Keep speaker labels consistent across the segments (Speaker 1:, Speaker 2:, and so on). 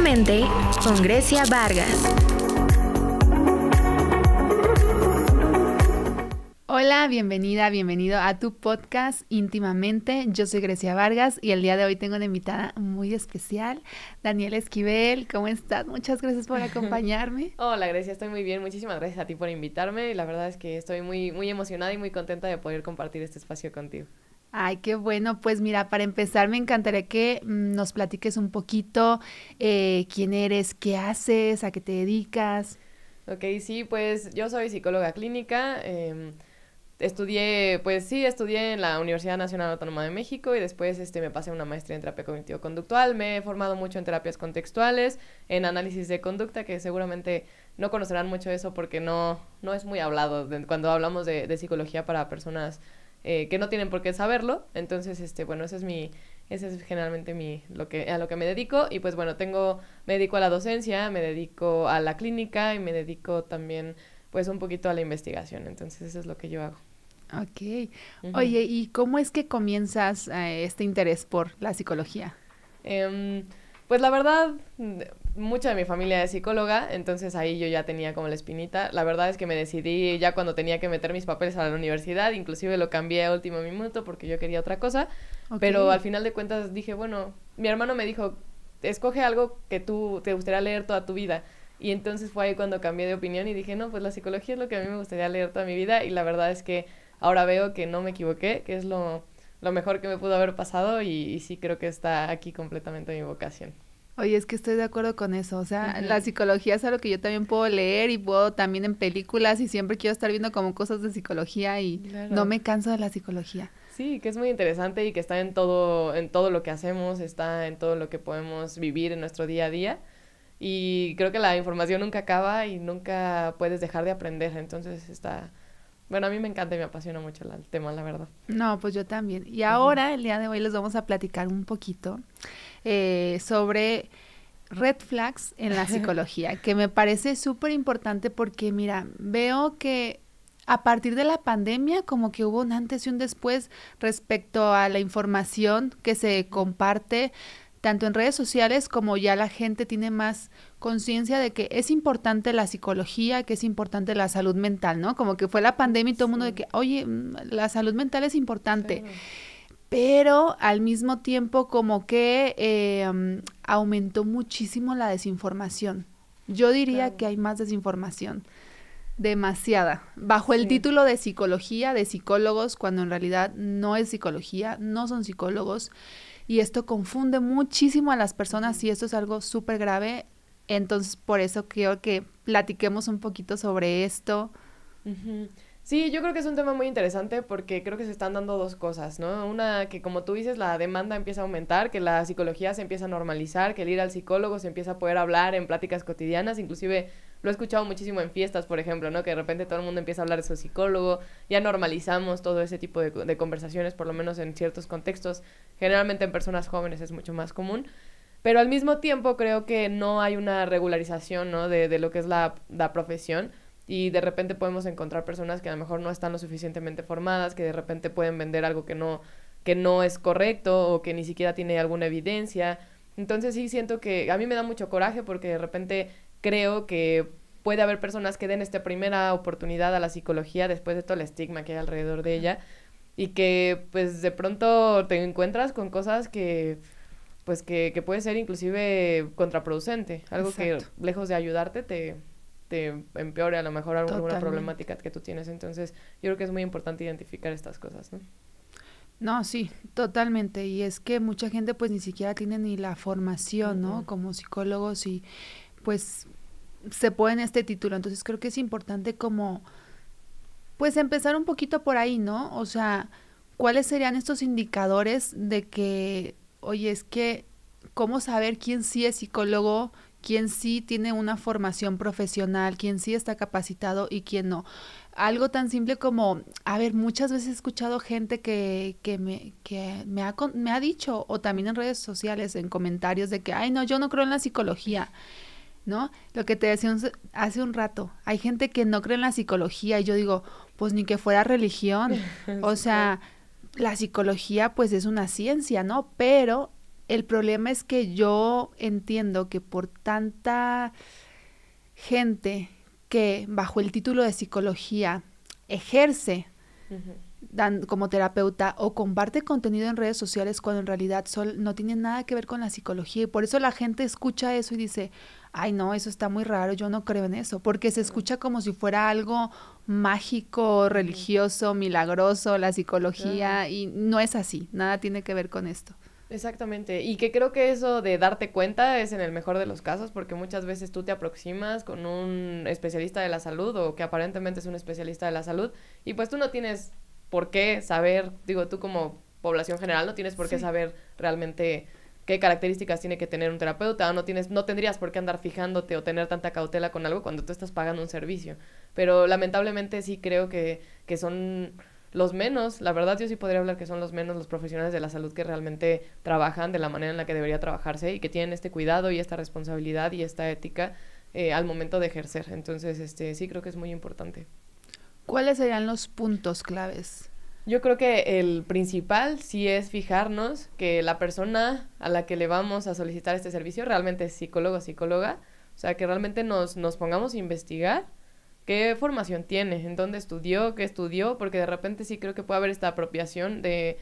Speaker 1: Íntimamente con Grecia Vargas.
Speaker 2: Hola, bienvenido a tu podcast Íntimamente. Yo soy Grecia Vargas y el día de hoy tengo una invitada muy especial, Daniela Esquivel. ¿Cómo estás? Muchas gracias por acompañarme.
Speaker 3: Hola Grecia, estoy muy bien. Muchísimas gracias a ti por invitarme y la verdad es que estoy muy emocionada y muy contenta de poder compartir este espacio contigo.
Speaker 2: Ay, qué bueno. Pues mira, para empezar me encantaría que nos platiques un poquito quién eres, qué haces, a qué te dedicas.
Speaker 3: Ok, sí, pues yo soy psicóloga clínica. Estudié en la Universidad Nacional Autónoma de México y después me pasé a una maestría en terapia cognitivo-conductual. Me he formado mucho en terapias contextuales, en análisis de conducta, que seguramente no conocerán mucho eso porque no es muy hablado cuando hablamos de psicología para personas que no tienen por qué saberlo. Entonces, bueno, ese es generalmente a lo que me dedico. Y pues bueno, me dedico a la docencia, me dedico a la clínica y me dedico también pues un poquito a la investigación. Entonces eso es lo que yo hago.
Speaker 2: Ok. Oye, ¿y cómo es que comienzas este interés por la psicología?
Speaker 3: Pues la verdad, mucha de mi familia es psicóloga, entonces ahí yo ya tenía como la espinita. La verdad es que me decidí ya cuando tenía que meter mis papeles a la universidad, inclusive lo cambié a último minuto porque yo quería otra cosa, pero al final de cuentas dije, bueno, mi hermano me dijo, escoge algo que tú te gustaría leer toda tu vida. Y entonces fue ahí cuando cambié de opinión y dije, no, pues la psicología es lo que a mí me gustaría leer toda mi vida y la verdad es que ahora veo que no me equivoqué, que es lo mejor que me pudo haber pasado y sí creo que está aquí completamente mi vocación.
Speaker 2: Oye, es que estoy de acuerdo con eso, o sea, la psicología es algo que yo también puedo leer y puedo también en películas y siempre quiero estar viendo como cosas de psicología y no me canso de la psicología.
Speaker 3: Sí, que es muy interesante y que está en todo lo que hacemos, está en todo lo que podemos vivir en nuestro día a día y creo que la información nunca acaba y nunca puedes dejar de aprender, entonces bueno, a mí me encanta y me apasiona mucho el tema, la verdad.
Speaker 2: No, pues yo también. Y ahora, el día de hoy, les vamos a platicar un poquito sobre red flags en la psicología, que me parece súper importante porque, mira, veo que a partir de la pandemia como que hubo un antes y un después respecto a la información que se comparte tanto en redes sociales como ya la gente tiene más conciencia de que es importante la psicología, que es importante la salud mental, ¿no? Como que fue la pandemia y todo el mundo de que, oye, la salud mental es importante. Claro. Pero al mismo tiempo como que aumentó muchísimo la desinformación. Yo diría que hay más desinformación, demasiada, bajo el título de psicología, de psicólogos, cuando en realidad no es psicología, no son psicólogos. Y esto confunde muchísimo a las personas y esto es algo súper grave. Entonces, por eso quiero que platiquemos un poquito sobre esto.
Speaker 3: Sí, yo creo que es un tema muy interesante porque creo que se están dando dos cosas, ¿no? Una, que como tú dices, la demanda empieza a aumentar, que la psicología se empieza a normalizar, que el ir al psicólogo se empieza a poder hablar en pláticas cotidianas, inclusive lo he escuchado muchísimo en fiestas, por ejemplo, ¿no? Que de repente todo el mundo empieza a hablar de su psicólogo, ya normalizamos todo ese tipo de conversaciones, por lo menos en ciertos contextos, generalmente en personas jóvenes es mucho más común, pero al mismo tiempo creo que no hay una regularización, ¿no? De lo que es la profesión, y de repente podemos encontrar personas que a lo mejor no están lo suficientemente formadas, que de repente pueden vender algo que no es correcto o que ni siquiera tiene alguna evidencia. Entonces sí siento que a mí me da mucho coraje porque de repente creo que puede haber personas que den esta primera oportunidad a la psicología después de todo el estigma que hay alrededor de ella y que pues de pronto te encuentras con cosas que pues que puede ser inclusive contraproducente, algo Exacto. Que lejos de ayudarte te empeore a lo mejor alguna problemática que tú tienes. Entonces yo creo que es muy importante identificar estas cosas, ¿no?
Speaker 2: No, sí, totalmente. Y es que mucha gente pues ni siquiera tiene ni la formación, ¿no? Como psicólogos y pues se ponen este título. Entonces creo que es importante como pues empezar un poquito por ahí, ¿no? O sea, ¿cuáles serían estos indicadores de que, oye, es que cómo saber quién sí es psicólogo, quién sí tiene una formación profesional, quién sí está capacitado y quién no? Algo tan simple como, a ver, muchas veces he escuchado gente que me ha dicho, o también en redes sociales, en comentarios de que, ay, no, yo no creo en la psicología, ¿no? Lo que te decía hace un rato, hay gente que no cree en la psicología y yo digo, pues ni que fuera religión, o sea, la psicología pues es una ciencia, ¿no? Pero El problema es que yo entiendo que por tanta gente que bajo el título de psicología ejerce como terapeuta o comparte contenido en redes sociales cuando en realidad no tiene nada que ver con la psicología, y por eso la gente escucha eso y dice, ay no, eso está muy raro, yo no creo en eso, porque se escucha como si fuera algo mágico, religioso, milagroso, la psicología, y no es así, nada tiene que ver con esto.
Speaker 3: Exactamente, y que creo que eso de darte cuenta es en el mejor de los casos, porque muchas veces tú te aproximas con un especialista de la salud o que aparentemente es un especialista de la salud y pues tú no tienes por qué saber, digo, tú como población general no tienes por qué saber realmente qué características tiene que tener un terapeuta, o no tendrías por qué andar fijándote o tener tanta cautela con algo cuando tú estás pagando un servicio, pero lamentablemente sí creo que son los menos, la verdad yo sí podría hablar que son los menos los profesionales de la salud que realmente trabajan de la manera en la que debería trabajarse y que tienen este cuidado y esta responsabilidad y esta ética al momento de ejercer. Entonces, sí creo que es muy importante.
Speaker 2: ¿Cuáles serían los puntos claves?
Speaker 3: Yo creo que el principal sí es fijarnos que la persona a la que le vamos a solicitar este servicio realmente es psicólogo o psicóloga, o sea, que realmente nos pongamos a investigar qué formación tiene, en dónde estudió, qué estudió, porque de repente sí creo que puede haber esta apropiación de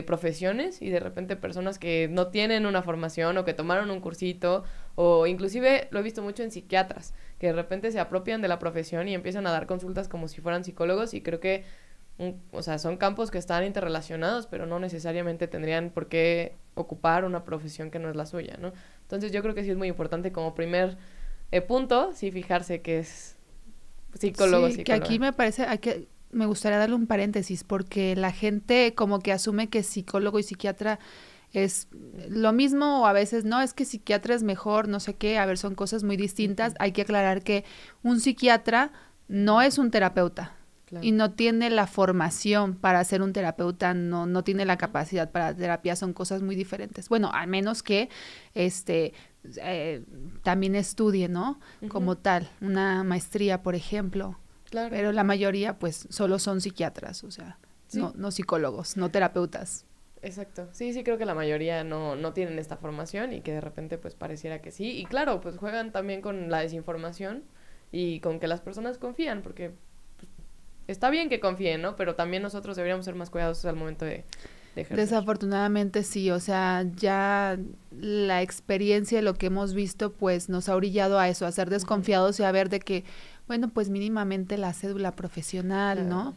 Speaker 3: profesiones y de repente personas que no tienen una formación o que tomaron un cursito, o inclusive lo he visto mucho en psiquiatras, que de repente se apropian de la profesión y empiezan a dar consultas como si fueran psicólogos, y creo que o sea, son campos que están interrelacionados, pero no necesariamente tendrían por qué ocupar una profesión que no es la suya, ¿no? Entonces yo creo que sí es muy importante como primer punto, sí fijarse que es psicólogo,
Speaker 2: sí, psicóloga. Que aquí me parece, me gustaría darle un paréntesis, porque la gente como que asume que psicólogo y psiquiatra es lo mismo, o a veces no, es que psiquiatra es mejor, no sé qué, a ver, son cosas muy distintas. Hay que aclarar que un psiquiatra no es un terapeuta. Claro. Y no tiene la formación para ser un terapeuta, no tiene la capacidad para terapia, son cosas muy diferentes. Bueno, al menos que también estudie, ¿no? Como tal, una maestría, por ejemplo. Claro. Pero la mayoría, pues, solo son psiquiatras, o sea, sí. no psicólogos, no terapeutas.
Speaker 3: Exacto. Sí, creo que la mayoría no tienen esta formación y que de repente, pues, pareciera que sí. Y claro, pues, juegan también con la desinformación y con que las personas confían, porque está bien que confíen, ¿no? Pero también nosotros deberíamos ser más cuidadosos al momento de ejercer.
Speaker 2: Desafortunadamente sí, o sea, ya la experiencia, lo que hemos visto, pues nos ha orillado a eso, a ser desconfiados y a ver de que, bueno, pues mínimamente la cédula profesional, claro. ¿No?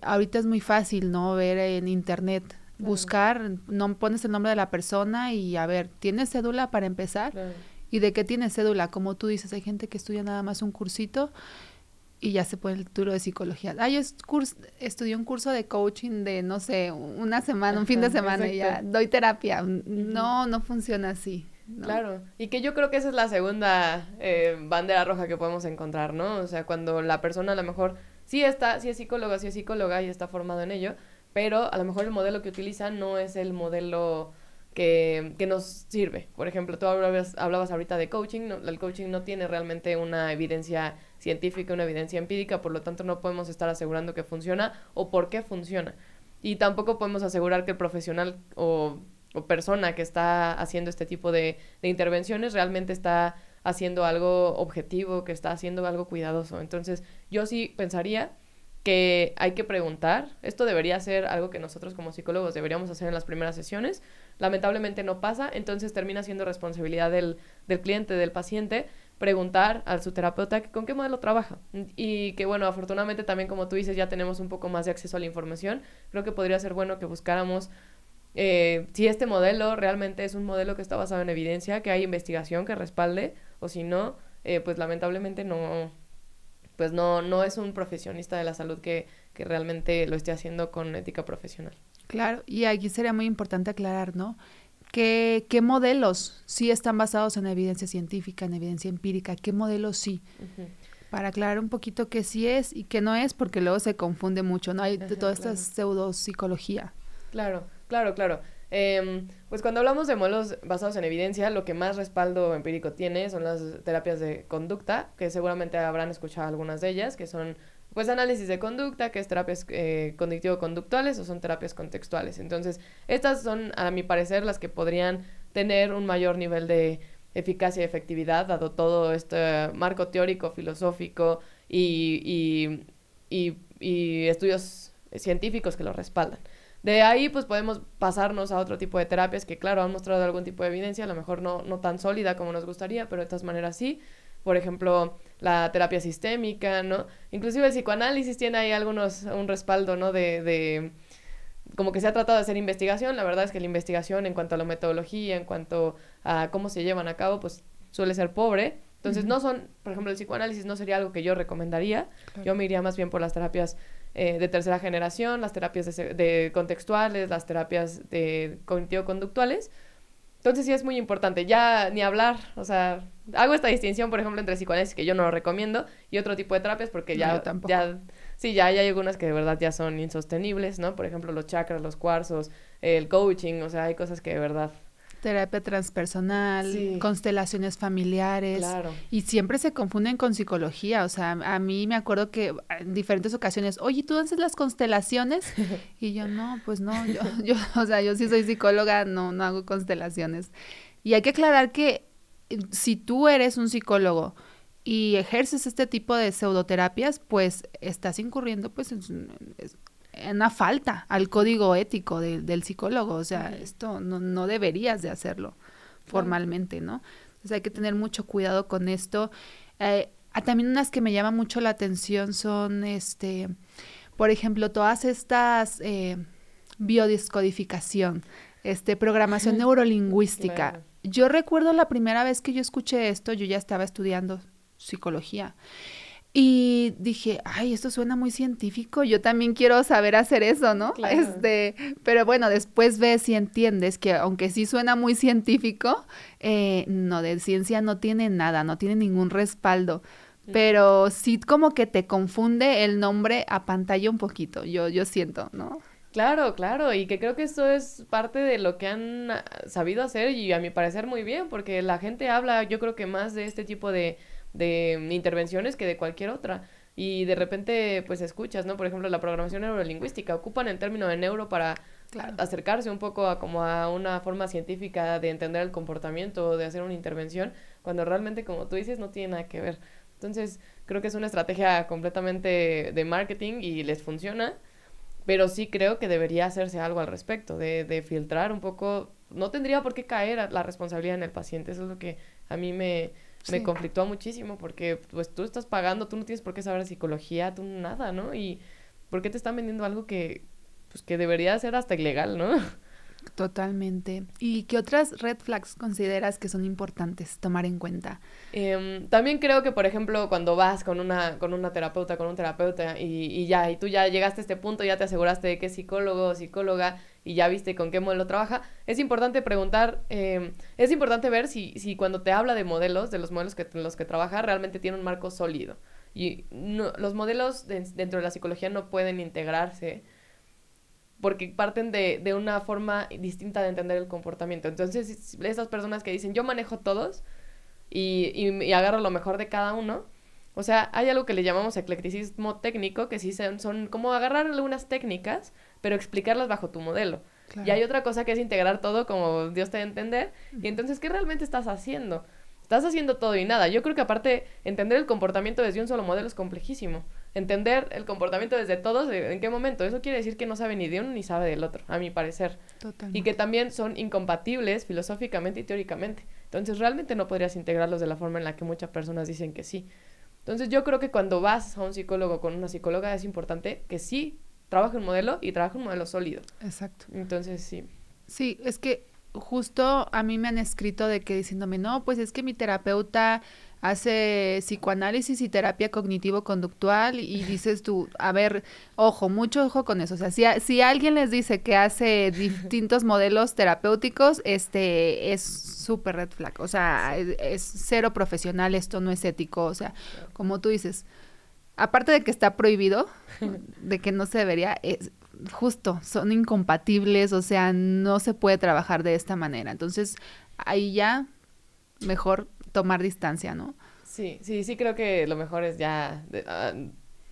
Speaker 2: Ahorita es muy fácil, ¿no? Ver en internet, claro. Buscar, no pones el nombre de la persona y a ver, ¿tienes cédula para empezar? Claro. ¿Y de qué tienes cédula? Como tú dices, hay gente que estudia nada más un cursito y ya se pone el título de psicología. Yo estudié un curso de coaching de, no sé, una semana, un fin de semana, exacto. Y ya doy terapia. No funciona así, ¿no? Claro,
Speaker 3: y que yo creo que esa es la segunda bandera roja que podemos encontrar, ¿no? O sea, cuando la persona a lo mejor sí es psicóloga y está formado en ello, pero a lo mejor el modelo que utiliza no es el modelo que nos sirve. Por ejemplo, tú hablabas ahorita de coaching, el coaching no tiene realmente una evidencia científica, una evidencia empírica, por lo tanto no podemos estar asegurando que funciona o por qué funciona. Y tampoco podemos asegurar que el profesional o persona que está haciendo este tipo de intervenciones realmente está haciendo algo objetivo, que está haciendo algo cuidadoso. Entonces, yo sí pensaría que hay que preguntar. Esto debería ser algo que nosotros como psicólogos deberíamos hacer en las primeras sesiones. Lamentablemente no pasa, entonces termina siendo responsabilidad del cliente, del paciente, preguntar a su terapeuta con qué modelo trabaja. Y que bueno, afortunadamente también, como tú dices, ya tenemos un poco más de acceso a la información. Creo que podría ser bueno que buscáramos si este modelo realmente es un modelo que está basado en evidencia, que hay investigación que respalde, o si no, pues lamentablemente no es un profesionista de la salud que realmente lo esté haciendo con ética profesional.
Speaker 2: Claro, y aquí sería muy importante aclarar, ¿no? ¿Qué modelos sí están basados en evidencia científica, en evidencia empírica? ¿Qué modelos sí? Uh-huh. Para aclarar un poquito qué sí es y qué no es, porque luego se confunde mucho, ¿no? Hay toda esta pseudopsicología.
Speaker 3: Claro. Pues cuando hablamos de modelos basados en evidencia, lo que más respaldo empírico tiene son las terapias de conducta, que seguramente habrán escuchado algunas de ellas, que son pues análisis de conducta, que es terapias cognitivo-conductuales o son terapias contextuales. Entonces, estas son, a mi parecer, las que podrían tener un mayor nivel de eficacia y efectividad, dado todo este marco teórico, filosófico y estudios científicos que lo respaldan. De ahí, pues, podemos pasarnos a otro tipo de terapias que, claro, han mostrado algún tipo de evidencia, a lo mejor no tan sólida como nos gustaría, pero de todas maneras sí. Por ejemplo, la terapia sistémica, ¿no? Inclusive el psicoanálisis tiene ahí un respaldo, ¿no? Como que se ha tratado de hacer investigación. La verdad es que la investigación en cuanto a la metodología, en cuanto a cómo se llevan a cabo, pues suele ser pobre. Entonces, por ejemplo, el psicoanálisis no sería algo que yo recomendaría. Claro. Yo me iría más bien por las terapias de tercera generación, las terapias de contextuales, las terapias de cognitivo-conductuales. Entonces sí es muy importante, ya ni hablar, o sea, hago esta distinción, por ejemplo, entre psicoanálisis, que yo no lo recomiendo, y otro tipo de terapias, porque ya hay algunas que de verdad ya son insostenibles, ¿no? Por ejemplo, los chakras, los cuarzos, el coaching, o sea, hay cosas que de verdad...
Speaker 2: Terapia transpersonal, sí. Constelaciones familiares.
Speaker 3: Claro.
Speaker 2: Y siempre se confunden con psicología. O sea, a mí me acuerdo que en diferentes ocasiones, oye, ¿tú haces las constelaciones? Y yo, no, pues no, o sea, yo sí soy psicóloga, no hago constelaciones. Y hay que aclarar que si tú eres un psicólogo y ejerces este tipo de pseudoterapias, pues estás incurriendo pues en una falta al código ético del psicólogo, o sea, esto no deberías de hacerlo formalmente, ¿no? Entonces hay que tener mucho cuidado con esto. También unas que me llaman mucho la atención son, por ejemplo, todas estas biodescodificación, programación neurolingüística.
Speaker 3: Claro.
Speaker 2: Yo recuerdo la primera vez que yo escuché esto, yo ya estaba estudiando psicología. Y dije, ay, esto suena muy científico, yo también quiero saber hacer eso, ¿no?
Speaker 3: Claro.
Speaker 2: Pero bueno, después ves y entiendes que aunque sí suena muy científico, no, de ciencia no tiene nada, no tiene ningún respaldo. Pero sí como que te confunde el nombre a pantalla un poquito, yo siento, ¿no?
Speaker 3: Claro, y que creo que esto es parte de lo que han sabido hacer y a mi parecer muy bien, porque la gente habla, yo creo que más de este tipo de intervenciones que de cualquier otra, y de repente pues escuchas, ¿no? Por ejemplo, la programación neurolingüística, ocupan el término de neuro para acercarse un poco a una forma científica de entender el comportamiento, de hacer una intervención, cuando realmente, como tú dices, no tiene nada que ver. Entonces, creo que es una estrategia completamente de marketing y les funciona, pero sí creo que debería hacerse algo al respecto, de filtrar un poco, no tendría por qué caer la responsabilidad en el paciente, eso es lo que a mí me conflictúa muchísimo, porque pues tú estás pagando, tú no tienes por qué saber de psicología, tú nada, ¿no? Y ¿por qué te están vendiendo algo que debería ser hasta ilegal, ¿no?
Speaker 2: Totalmente. ¿Y qué otras red flags consideras que son importantes tomar en cuenta?
Speaker 3: También creo que, por ejemplo, cuando vas con un terapeuta y tú ya llegaste a este punto, ya te aseguraste de que es psicólogo o psicóloga y ya viste con qué modelo trabaja, es importante preguntar, es importante ver si cuando te habla de modelos, de los modelos en los que trabaja, realmente tiene un marco sólido. Y los modelos dentro de la psicología no pueden integrarse porque parten de una forma distinta de entender el comportamiento. Entonces, esas personas que dicen, yo manejo todos y agarro lo mejor de cada uno, o sea, hay algo que le llamamos eclecticismo técnico, que sí son como agarrar algunas técnicas, pero explicarlas bajo tu modelo. Claro. Y hay otra cosa que es integrar todo como Dios te dé a entender, y entonces, ¿qué realmente estás haciendo? Estás haciendo todo y nada. Yo creo que aparte, entender el comportamiento desde un solo modelo es complejísimo. Entender el comportamiento desde todos, ¿en qué momento? Eso quiere decir que no sabe ni de uno ni sabe del otro, a mi parecer. Totalmente. Y que también son incompatibles filosóficamente y teóricamente. Entonces, realmente no podrías integrarlos de la forma en la que muchas personas dicen que sí. Entonces, yo creo que cuando vas a un psicólogo con una psicóloga es importante que sí trabaje un modelo y trabaje un modelo sólido.
Speaker 2: Exacto.
Speaker 3: Entonces, sí.
Speaker 2: Sí, es que justo a mí me han escrito de que diciéndome, no, pues es que mi terapeuta hace psicoanálisis y terapia cognitivo-conductual y dices tú, a ver, mucho ojo con eso. O sea, si alguien les dice que hace distintos modelos terapéuticos, es súper red flag. O sea, es cero profesional, esto no es ético. O sea, como tú dices, aparte de que está prohibido, de que no se debería, justo, son incompatibles, o sea, no se puede trabajar de esta manera. Entonces, ahí ya mejor tomar distancia, ¿no?
Speaker 3: Sí, creo que lo mejor es ya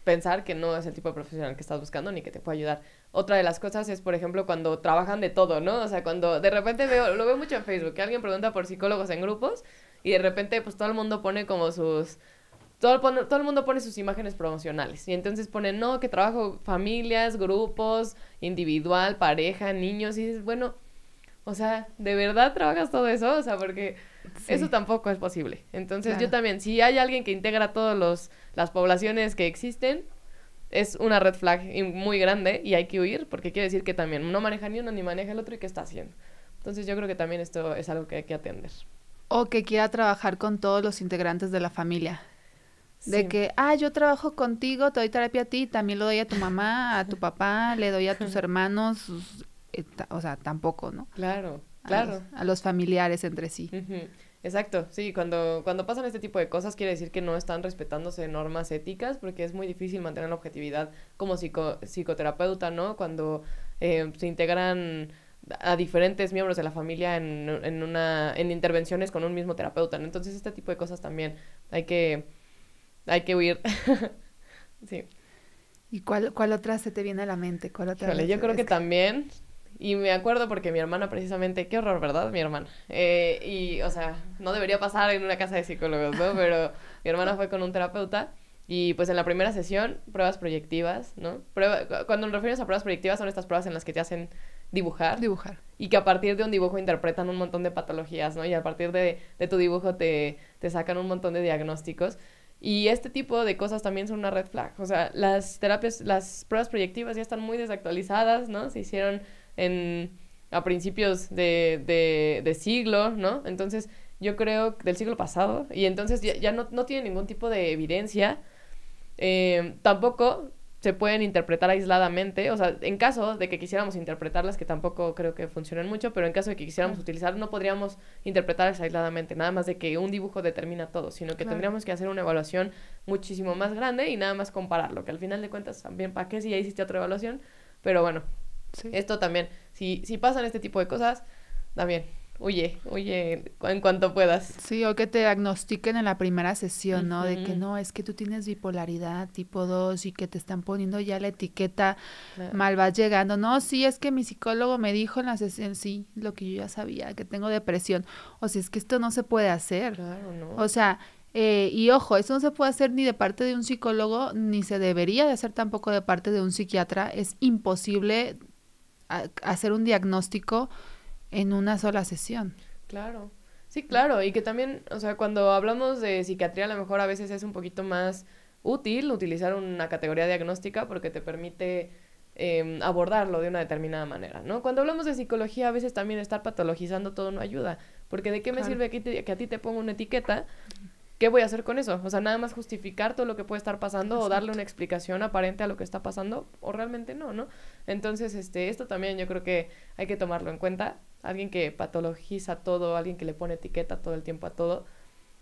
Speaker 3: pensar que no es el tipo de profesional que estás buscando ni que te puede ayudar. Otra de las cosas es, por ejemplo, cuando trabajan de todo, ¿no? O sea, cuando de repente lo veo mucho en Facebook, que alguien pregunta por psicólogos en grupos y de repente pues todo el mundo pone como todo el mundo pone sus imágenes promocionales y entonces ponen, no, que trabajo familias, grupos, individual, pareja, niños y dices, bueno, o sea, ¿de verdad trabajas todo eso? O sea, porque eso tampoco es posible. Entonces yo también, si hay alguien que integra todas las poblaciones que existen, es una red flag muy grande y hay que huir porque quiere decir que también no maneja ni uno ni maneja el otro y qué está haciendo. Entonces yo creo que también esto es algo que hay que atender.
Speaker 2: O que quiera trabajar con todos los integrantes de la familia. De
Speaker 3: Sí.
Speaker 2: que, yo trabajo contigo, te doy terapia a ti, también lo doy a tu mamá, a tu papá, le doy a tus hermanos, o sea, tampoco, ¿no?
Speaker 3: Claro.
Speaker 2: A los familiares entre sí.
Speaker 3: Uh-huh. Exacto, sí, cuando pasan este tipo de cosas quiere decir que no están respetándose normas éticas porque es muy difícil mantener la objetividad como psicoterapeuta, ¿no? Cuando se integran a diferentes miembros de la familia en intervenciones con un mismo terapeuta, ¿no? Entonces este tipo de cosas también hay que huir. Sí.
Speaker 2: ¿Y cuál otra se te viene a la mente? ¿Cuál otra?
Speaker 3: Híjole, yo creo que también, y me acuerdo porque mi hermana precisamente, qué horror, ¿verdad? Mi hermana. Y, o sea, no debería pasar en una casa de psicólogos, ¿no? Pero mi hermana fue con un terapeuta y pues en la primera sesión, pruebas proyectivas, ¿no? Cuando nos referimos a pruebas proyectivas son estas pruebas en las que te hacen dibujar. Y que a partir de un dibujo interpretan un montón de patologías, ¿no? Y a partir de tu dibujo te sacan un montón de diagnósticos. Y este tipo de cosas también son una red flag. O sea, las pruebas proyectivas ya están muy desactualizadas, ¿no? Se hicieron a principios de siglo, ¿no? Entonces, yo creo del siglo pasado. Y entonces ya no tiene ningún tipo de evidencia. Tampoco se pueden interpretar aisladamente, o sea, en caso de que quisiéramos interpretarlas, que tampoco creo que funcionen mucho, pero en caso de que quisiéramos utilizar, no podríamos interpretarlas aisladamente, nada más de que un dibujo determina todo, sino que tendríamos que hacer una evaluación muchísimo más grande y nada más compararlo, que al final de cuentas también, ¿para qué si ya hiciste otra evaluación? Pero bueno, esto también, si pasan este tipo de cosas, también huye en cuanto puedas.
Speaker 2: Sí, o que te diagnostiquen en la primera sesión, ¿no? De que no, es que tú tienes bipolaridad tipo 2 y que te están poniendo ya la etiqueta, mal vas llegando. No, sí, es que mi psicólogo me dijo en la sesión, sí, lo que yo ya sabía, que tengo depresión. O sea, es que esto no se puede hacer.
Speaker 3: Claro, ¿no?
Speaker 2: O sea, y ojo, eso no se puede hacer ni de parte de un psicólogo, ni se debería de hacer tampoco de parte de un psiquiatra. Es imposible hacer un diagnóstico en una sola sesión.
Speaker 3: Claro, sí, claro, y que también, o sea, cuando hablamos de psiquiatría, a lo mejor a veces es un poquito más útil utilizar una categoría diagnóstica porque te permite abordarlo de una determinada manera, ¿no? Cuando hablamos de psicología, a veces también estar patologizando todo no ayuda, porque ¿de qué me sirve que a ti te ponga una etiqueta? ¿Qué voy a hacer con eso? O sea, nada más justificar todo lo que puede estar pasando o darle una explicación aparente a lo que está pasando o realmente no, ¿no? Entonces, esto también yo creo que hay que tomarlo en cuenta. Alguien que patologiza todo, alguien que le pone etiqueta todo el tiempo a todo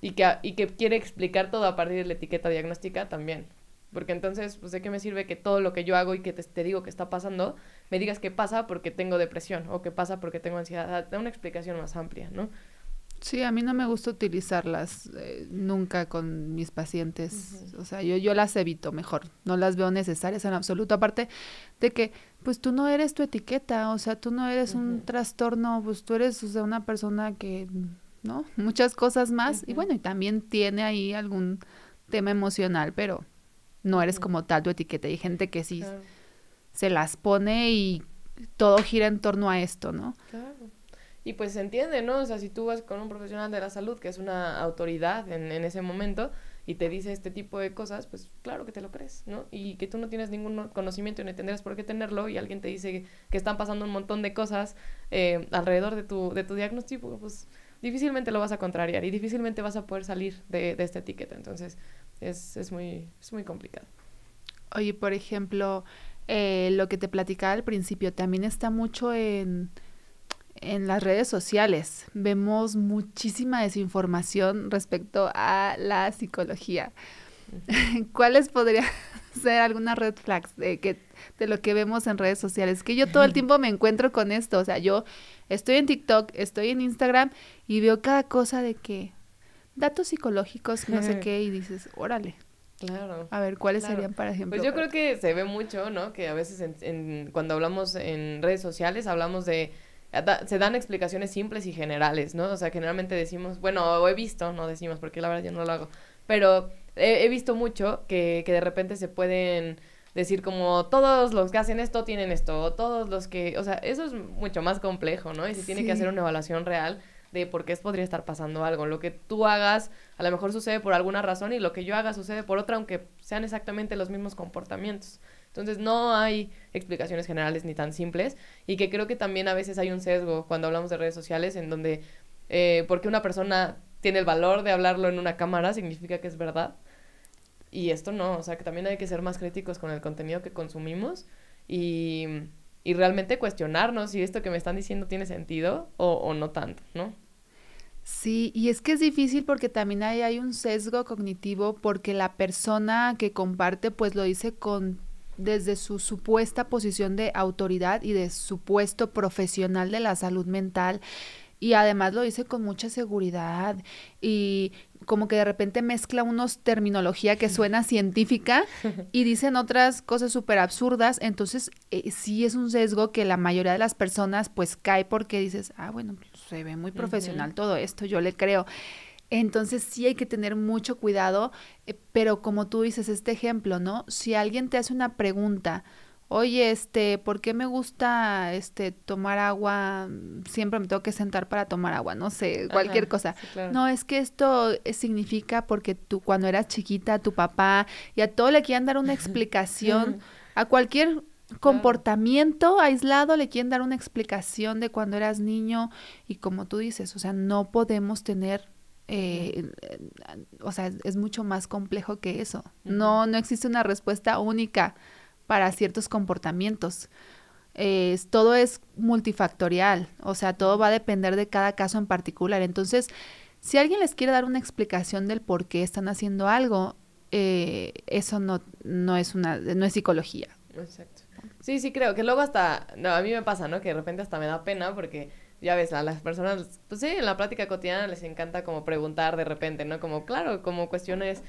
Speaker 3: y que quiere explicar todo a partir de la etiqueta diagnóstica también. Porque entonces, pues, ¿de qué me sirve que todo lo que yo hago y que te digo que está pasando, me digas que pasa porque tengo depresión o que pasa porque tengo ansiedad? Da una explicación más amplia, ¿no?
Speaker 2: Sí, a mí no me gusta utilizarlas nunca con mis pacientes. O sea, yo las evito mejor. No las veo necesarias en absoluto. Aparte de que, pues tú no eres tu etiqueta. O sea, tú no eres un trastorno. Pues tú eres, o sea, una persona que, ¿no? Muchas cosas más. Y bueno, y también tiene ahí algún tema emocional, pero no eres como tal tu etiqueta. Hay gente que sí se las pone y todo gira en torno a esto, ¿no?
Speaker 3: Claro. Y pues se entiende, ¿no? O sea, si tú vas con un profesional de la salud que es una autoridad en ese momento y te dice este tipo de cosas, pues claro que te lo crees, ¿no? Y que tú no tienes ningún conocimiento y no tendrías por qué tenerlo y alguien te dice que están pasando un montón de cosas alrededor de tu diagnóstico, pues difícilmente lo vas a contrariar y difícilmente vas a poder salir de esta etiqueta. Entonces es muy complicado.
Speaker 2: Oye, por ejemplo, lo que te platicaba al principio también está mucho en las redes sociales. Vemos muchísima desinformación respecto a la psicología. ¿Cuáles podrían ser algunas red flags de lo que vemos en redes sociales? Que yo todo el tiempo me encuentro con esto. O sea, yo estoy en TikTok, estoy en Instagram y veo cada cosa de que datos psicológicos, no sé qué, y dices, órale.
Speaker 3: Claro.
Speaker 2: A ver, ¿cuáles serían, por ejemplo?
Speaker 3: Pues yo creo que se ve mucho, ¿no? Que a veces cuando hablamos en redes sociales hablamos de... se dan explicaciones simples y generales, ¿no? O sea, generalmente decimos, bueno, o he visto, no decimos, porque la verdad yo no lo hago, pero he visto mucho que de repente se pueden decir como todos los que hacen esto tienen esto, o todos los que... O sea, eso es mucho más complejo, ¿no? Y se tiene que hacer una evaluación real de por qué podría estar pasando algo. Lo que tú hagas a lo mejor sucede por alguna razón y lo que yo haga sucede por otra, aunque sean exactamente los mismos comportamientos. Entonces no hay explicaciones generales ni tan simples, y que creo que también a veces hay un sesgo cuando hablamos de redes sociales en donde porque una persona tiene el valor de hablarlo en una cámara significa que es verdad, y esto no. O sea, que también hay que ser más críticos con el contenido que consumimos y realmente cuestionarnos si esto que me están diciendo tiene sentido o no tanto, ¿no?
Speaker 2: Sí, y es que es difícil porque también hay un sesgo cognitivo, porque la persona que comparte pues lo dice desde su supuesta posición de autoridad y de supuesto profesional de la salud mental, y además lo dice con mucha seguridad, y como que de repente mezcla unos terminología que suena científica y dicen otras cosas súper absurdas. Entonces sí es un sesgo que la mayoría de las personas pues cae, porque dices, bueno, pues, se ve muy profesional todo esto, yo le creo. Entonces sí hay que tener mucho cuidado, pero como tú dices, este ejemplo, ¿no? Si alguien te hace una pregunta, oye, ¿por qué me gusta tomar agua? Siempre me tengo que sentar para tomar agua, no sé, cualquier cosa.
Speaker 3: Sí, claro.
Speaker 2: No, es que esto significa porque tú cuando eras chiquita, tu papá, y a todo le quieren dar una explicación, a cualquier comportamiento aislado le quieren dar una explicación de cuando eras niño, y como tú dices, o sea, no podemos tener... o sea, es mucho más complejo que eso. No existe una respuesta única para ciertos comportamientos. Todo es multifactorial, o sea, todo va a depender de cada caso en particular. Entonces, si alguien les quiere dar una explicación del por qué están haciendo algo, eso no es psicología.
Speaker 3: Exacto. Sí, creo que luego hasta, no, a mí me pasa, ¿no? Que de repente hasta me da pena porque, ya ves, a las personas, pues sí, en la plática cotidiana les encanta como preguntar de repente, ¿no? Como, claro, como cuestiones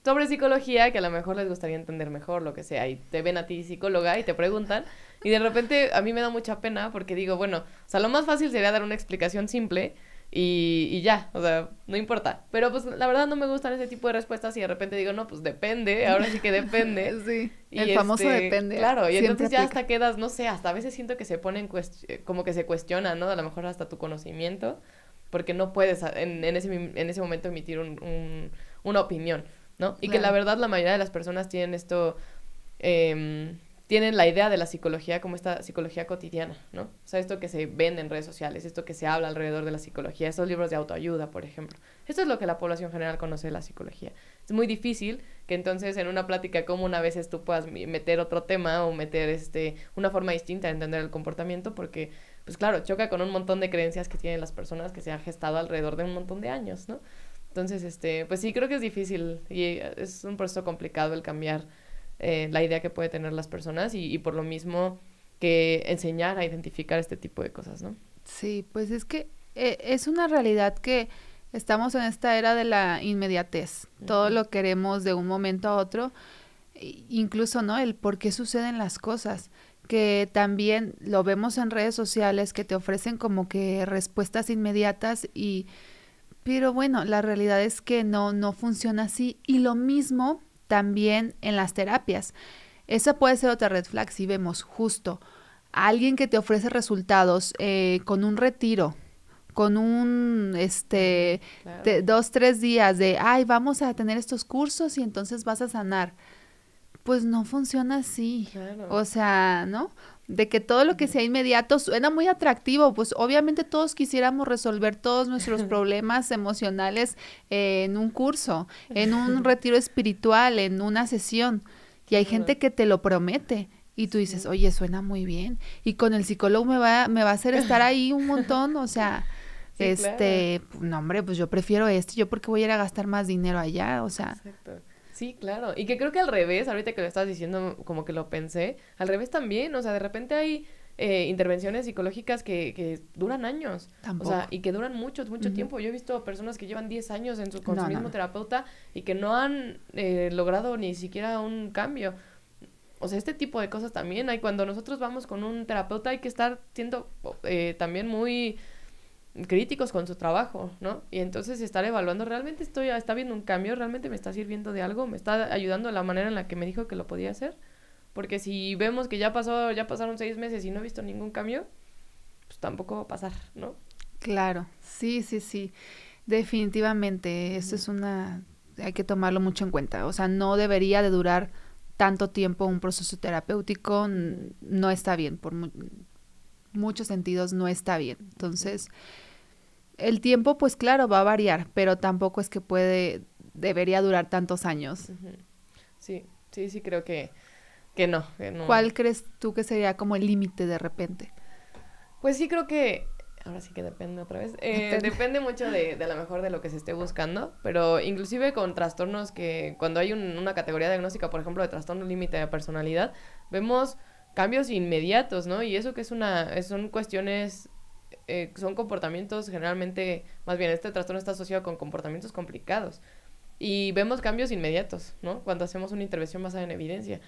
Speaker 3: sobre psicología que a lo mejor les gustaría entender mejor, lo que sea, y te ven a ti psicóloga y te preguntan, y de repente a mí me da mucha pena porque digo, bueno, o sea, lo más fácil sería dar una explicación simple y ya, o sea, no importa. Pero pues la verdad no me gustan ese tipo de respuestas, y de repente digo, no, pues depende, ahora sí que depende.
Speaker 2: Sí,
Speaker 3: y
Speaker 2: el famoso depende.
Speaker 3: Claro, y entonces ya
Speaker 2: aplica.
Speaker 3: hasta quedas, no sé, hasta a veces siento que se ponen como que se cuestiona, ¿no? A lo mejor hasta tu conocimiento, porque no puedes en ese momento emitir una opinión, ¿no? Y que la verdad la mayoría de las personas tienen esto, tienen la idea de la psicología como esta psicología cotidiana, ¿no? O sea, esto que se vende en redes sociales, esto que se habla alrededor de la psicología, estos libros de autoayuda, por ejemplo. Esto es lo que la población general conoce de la psicología. Es muy difícil que entonces en una plática común a veces tú puedas meter otro tema o meter una forma distinta de entender el comportamiento, porque, pues claro, choca con un montón de creencias que tienen las personas que se han gestado alrededor de un montón de años, ¿no? Entonces, pues sí, creo que es difícil y es un proceso complicado el cambiar la idea que puede tener las personas, y por lo mismo que enseñar a identificar este tipo de cosas, ¿no?
Speaker 2: Sí, pues es que es una realidad que estamos en esta era de la inmediatez. Todo lo queremos de un momento a otro, incluso, ¿no? El por qué suceden las cosas, que también lo vemos en redes sociales, que te ofrecen como que respuestas inmediatas, pero bueno, la realidad es que no funciona así. Y lo mismo también en las terapias. Esa puede ser otra red flag si vemos justo a alguien que te ofrece resultados con un retiro, con un,
Speaker 3: Claro.
Speaker 2: 2-3 días de, vamos a tener estos cursos y entonces vas a sanar. Pues no funciona así.
Speaker 3: Claro.
Speaker 2: O sea, ¿no? De que todo lo que sea inmediato suena muy atractivo, pues obviamente todos quisiéramos resolver todos nuestros problemas emocionales en un curso, en un retiro espiritual, en una sesión. Y hay gente que te lo promete y tú dices, oye, suena muy bien. Y con el psicólogo me va a hacer estar ahí un montón, o sea,
Speaker 3: Sí, claro.
Speaker 2: no hombre, pues yo prefiero yo porque voy a ir a gastar más dinero allá, o sea.
Speaker 3: Exacto. Sí, claro. Y que creo que al revés, ahorita que lo estás diciendo, como que lo pensé, al revés también, o sea, de repente hay intervenciones psicológicas que duran años.
Speaker 2: Tampoco.
Speaker 3: O sea, y que duran mucho tiempo. Yo he visto personas que llevan 10 años con su mismo terapeuta y que no han logrado ni siquiera un cambio. O sea, este tipo de cosas también hay. Cuando nosotros vamos con un terapeuta hay que estar siendo también muy críticos con su trabajo, ¿no? Y entonces estar evaluando, ¿realmente está viendo un cambio? ¿Realmente me está sirviendo de algo? ¿Me está ayudando de la manera en la que me dijo que lo podía hacer? Porque si vemos que ya pasaron 6 meses y no he visto ningún cambio, pues tampoco va a pasar, ¿no?
Speaker 2: Claro, sí. Definitivamente, eso es hay que tomarlo mucho en cuenta. O sea, no debería de durar tanto tiempo un proceso terapéutico, no está bien, por muchos sentidos no está bien. Entonces, el tiempo, pues claro, va a variar, pero tampoco es que debería durar tantos años.
Speaker 3: Sí, creo que no.
Speaker 2: ¿Cuál crees tú que sería como el límite de repente?
Speaker 3: Pues sí, creo que ahora sí que depende otra vez. Depende mucho de lo mejor de lo que se esté buscando, pero inclusive con trastornos que cuando hay una categoría diagnóstica, por ejemplo, de trastorno límite de personalidad, vemos cambios inmediatos, ¿no? Y eso que son cuestiones, son comportamientos generalmente, más bien este trastorno está asociado con comportamientos complicados. Y vemos cambios inmediatos, ¿no? Cuando hacemos una intervención basada en evidencia.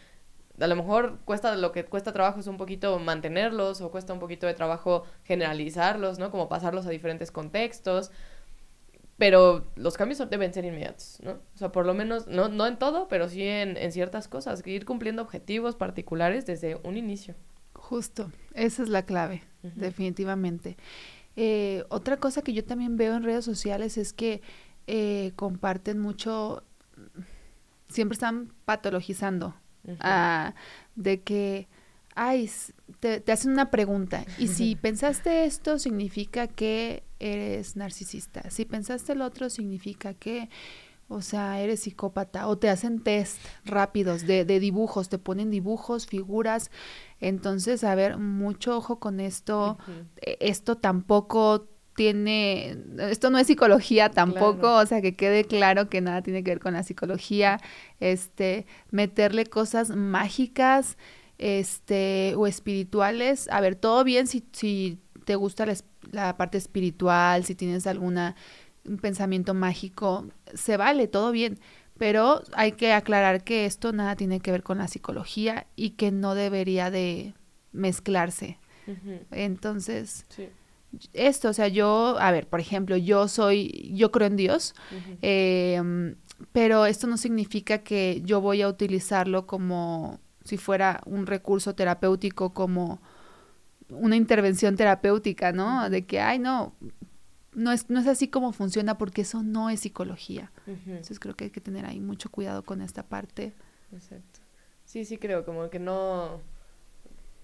Speaker 3: A lo mejor lo que cuesta trabajo es un poquito mantenerlos o cuesta un poquito de trabajo generalizarlos, ¿no? Como pasarlos a diferentes contextos, pero los cambios deben ser inmediatos, ¿no? O sea, por lo menos, no en todo, pero sí en ciertas cosas, que ir cumpliendo objetivos particulares desde un inicio.
Speaker 2: Justo, esa es la clave, definitivamente. Otra cosa que yo también veo en redes sociales es que comparten mucho, siempre están patologizando. De que, te hacen una pregunta, y si pensaste esto, significa que eres narcisista, si pensaste el otro, significa que, o sea, eres psicópata, o te hacen test rápidos de dibujos, te ponen dibujos, figuras, entonces, a ver, mucho ojo con esto, esto tampoco esto no es psicología tampoco, claro. O sea, que quede claro que nada tiene que ver con la psicología, meterle cosas mágicas, o espirituales, a ver, todo bien si te gusta la parte espiritual, si tienes un pensamiento mágico, se vale, todo bien, pero hay que aclarar que esto nada tiene que ver con la psicología y que no debería de mezclarse. Entonces... Sí. Esto, o sea, por ejemplo, yo creo en Dios, pero esto no significa que yo voy a utilizarlo como si fuera un recurso terapéutico, como una intervención terapéutica, ¿no? De que, no es así como funciona, porque eso no es psicología. Entonces creo que hay que tener ahí mucho cuidado con esta parte.
Speaker 3: Exacto. Sí, creo, como que no...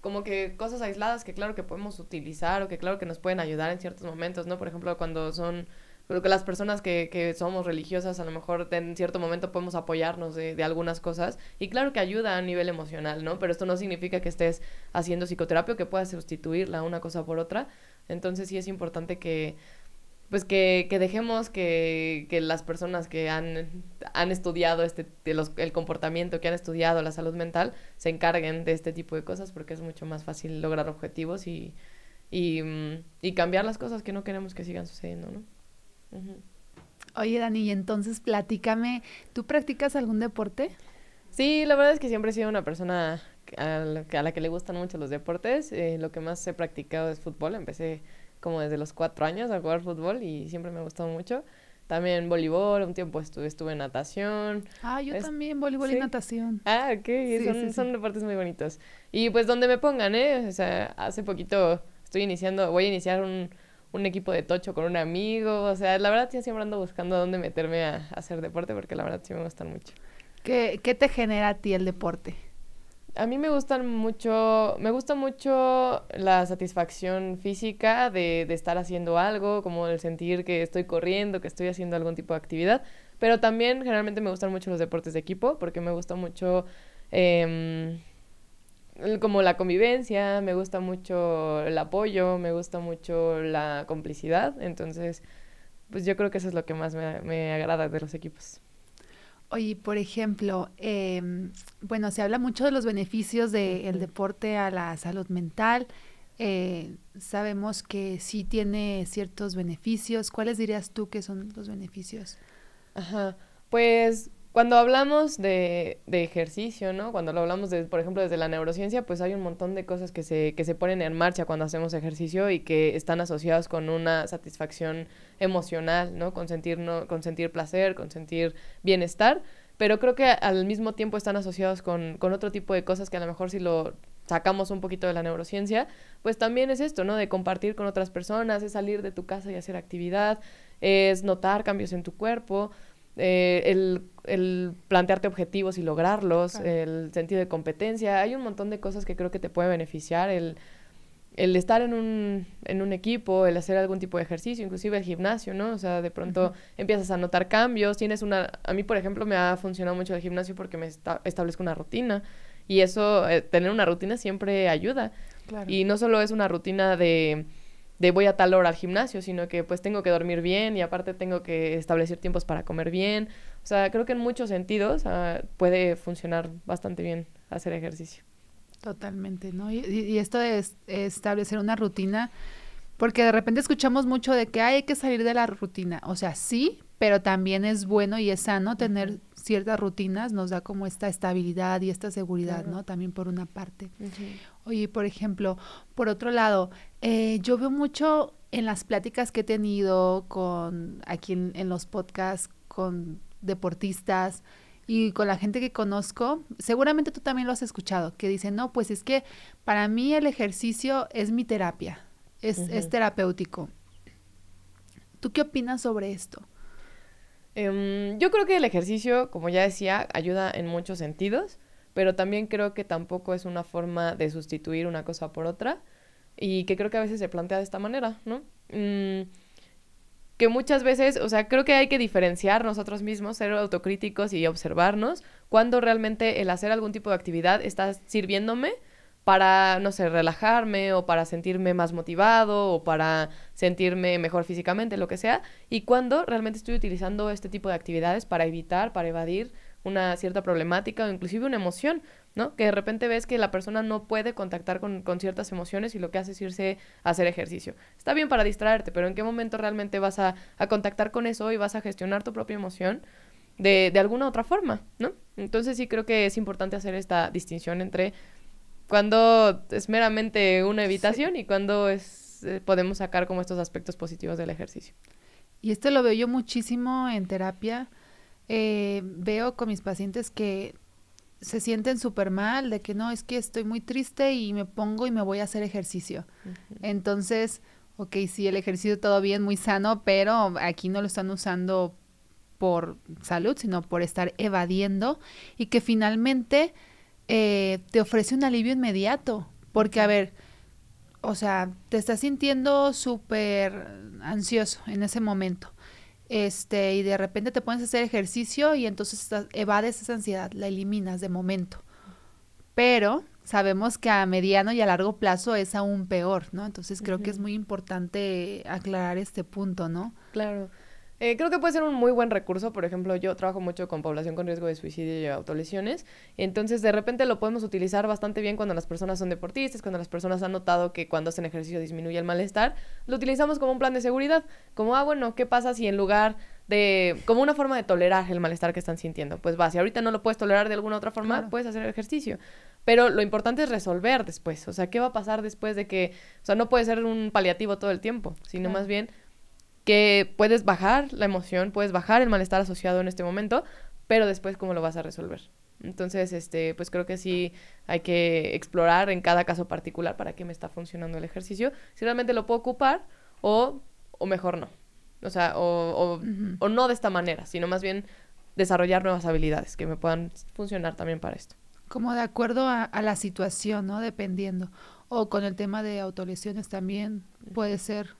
Speaker 3: como que cosas aisladas que claro que podemos utilizar o que claro que nos pueden ayudar en ciertos momentos, ¿no? Por ejemplo, creo que las personas que somos religiosas a lo mejor en cierto momento podemos apoyarnos de algunas cosas y claro que ayuda a nivel emocional, ¿no? Pero esto no significa que estés haciendo psicoterapia o que puedas sustituirla una cosa por otra. Entonces sí es importante que dejemos que las personas que han estudiado el comportamiento, que han estudiado la salud mental, se encarguen de este tipo de cosas, porque es mucho más fácil lograr objetivos y cambiar las cosas que no queremos que sigan sucediendo, ¿no?
Speaker 2: Oye, Dani, y entonces platícame, ¿tú practicas algún deporte?
Speaker 3: Sí, la verdad es que siempre he sido una persona a la que le gustan mucho los deportes. Lo que más he practicado es fútbol. Empecé como desde los 4 años a jugar fútbol y siempre me ha gustado mucho. También voleibol, un tiempo estuve en natación.
Speaker 2: Yo también, voleibol y natación.
Speaker 3: Ok, son deportes muy bonitos. Y pues donde me pongan, o sea, hace poquito voy a iniciar un equipo de tocho con un amigo, o sea, la verdad yo siempre ando buscando dónde meterme a hacer deporte porque la verdad sí me gustan mucho.
Speaker 2: ¿Qué te genera a ti el deporte?
Speaker 3: A mí me gusta mucho la satisfacción física de estar haciendo algo, como el sentir que estoy corriendo, que estoy haciendo algún tipo de actividad, pero también generalmente me gustan mucho los deportes de equipo porque me gusta mucho como la convivencia, me gusta mucho el apoyo, me gusta mucho la complicidad, entonces pues yo creo que eso es lo que más me agrada de los equipos.
Speaker 2: Oye, por ejemplo, se habla mucho de los beneficios del deporte a la salud mental, sabemos que sí tiene ciertos beneficios. ¿Cuáles dirías tú que son los beneficios?
Speaker 3: Ajá, pues cuando hablamos de ejercicio, ¿no? Cuando lo hablamos, por ejemplo, desde la neurociencia, pues hay un montón de cosas que se ponen en marcha cuando hacemos ejercicio y que están asociados con una satisfacción emocional, ¿no? Con sentir placer, con sentir bienestar, pero creo que al mismo tiempo están asociados con otro tipo de cosas que a lo mejor si lo sacamos un poquito de la neurociencia, pues también es esto, ¿no? De compartir con otras personas, es salir de tu casa y hacer actividad, es notar cambios en tu cuerpo, el plantearte objetivos y lograrlos,
Speaker 2: Claro.
Speaker 3: el sentido de competencia. Hay un montón de cosas que creo que te puede beneficiar, el estar en un equipo, el hacer algún tipo de ejercicio, inclusive el gimnasio, ¿no? O sea, de pronto empiezas a notar cambios, a mí, por ejemplo, me ha funcionado mucho el gimnasio porque establezco una rutina y eso, tener una rutina siempre ayuda.
Speaker 2: Claro.
Speaker 3: Y no solo es una rutina de voy a tal hora al gimnasio, sino que pues tengo que dormir bien y aparte tengo que establecer tiempos para comer bien. O sea, creo que en muchos sentidos puede funcionar bastante bien hacer ejercicio.
Speaker 2: Totalmente, ¿no? Y esto de establecer una rutina, porque de repente escuchamos mucho de que hay que salir de la rutina. O sea, sí, pero también es bueno y es sano tener ciertas rutinas, nos da como esta estabilidad y esta seguridad,
Speaker 3: Claro.
Speaker 2: ¿no? También por una parte.
Speaker 3: Uh-huh.
Speaker 2: Oye, por ejemplo, por otro lado, yo veo mucho en las pláticas que he tenido aquí en los podcasts con deportistas y con la gente que conozco, seguramente tú también lo has escuchado, que dicen, no, pues es que para mí el ejercicio es mi terapia, es terapéutico. ¿Tú qué opinas sobre esto?
Speaker 3: Yo creo que el ejercicio, como ya decía, ayuda en muchos sentidos, pero también creo que tampoco es una forma de sustituir una cosa por otra y que creo que a veces se plantea de esta manera, ¿no? Que muchas veces, o sea, creo que hay que diferenciar nosotros mismos, ser autocríticos y observarnos cuando realmente el hacer algún tipo de actividad está sirviéndome para, no sé, relajarme o para sentirme más motivado o para sentirme mejor físicamente, lo que sea, y cuando realmente estoy utilizando este tipo de actividades para evadir una cierta problemática o inclusive una emoción, ¿no? Que de repente ves que la persona no puede contactar con ciertas emociones y lo que hace es irse a hacer ejercicio. Está bien para distraerte, pero ¿en qué momento realmente vas a contactar con eso y vas a gestionar tu propia emoción de alguna otra forma, ¿no? Entonces sí creo que es importante hacer esta distinción entre cuando es meramente una evitación y cuando podemos sacar como estos aspectos positivos del ejercicio.
Speaker 2: Y esto lo veo yo muchísimo en terapia. Veo con mis pacientes que se sienten súper mal, de que no, es que estoy muy triste y me pongo y me voy a hacer ejercicio. Uh-huh. Entonces, ok, sí, el ejercicio todo bien, muy sano, pero aquí no lo están usando por salud, sino por estar evadiendo y que finalmente te ofrece un alivio inmediato. Porque, a ver, o sea, te estás sintiendo súper ansioso en ese momento. Y de repente te pones a hacer ejercicio y entonces evades esa ansiedad, la eliminas de momento. Pero sabemos que a mediano y a largo plazo es aún peor, ¿no? Entonces creo que es muy importante aclarar este punto, ¿no?
Speaker 3: Claro. Creo que puede ser un muy buen recurso. Por ejemplo, yo trabajo mucho con población con riesgo de suicidio y autolesiones. Entonces, de repente lo podemos utilizar bastante bien cuando las personas son deportistas, cuando las personas han notado que cuando hacen ejercicio disminuye el malestar. Lo utilizamos como un plan de seguridad. Como, bueno, ¿qué pasa si en lugar de... como una forma de tolerar el malestar que están sintiendo? Pues si ahorita no lo puedes tolerar de alguna otra forma, claro, puedes hacer ejercicio. Pero lo importante es resolver después. O sea, ¿qué va a pasar después de que... O sea, no puede ser un paliativo todo el tiempo, sino más bien... que puedes bajar la emoción, puedes bajar el malestar asociado en este momento, pero después cómo lo vas a resolver. Entonces, pues creo que sí hay que explorar en cada caso particular para qué me está funcionando el ejercicio, si realmente lo puedo ocupar o mejor no. O sea, o no de esta manera, sino más bien desarrollar nuevas habilidades que me puedan funcionar también para esto.
Speaker 2: Como de acuerdo a la situación, ¿no? Dependiendo. O con el tema de autolesiones también puede ser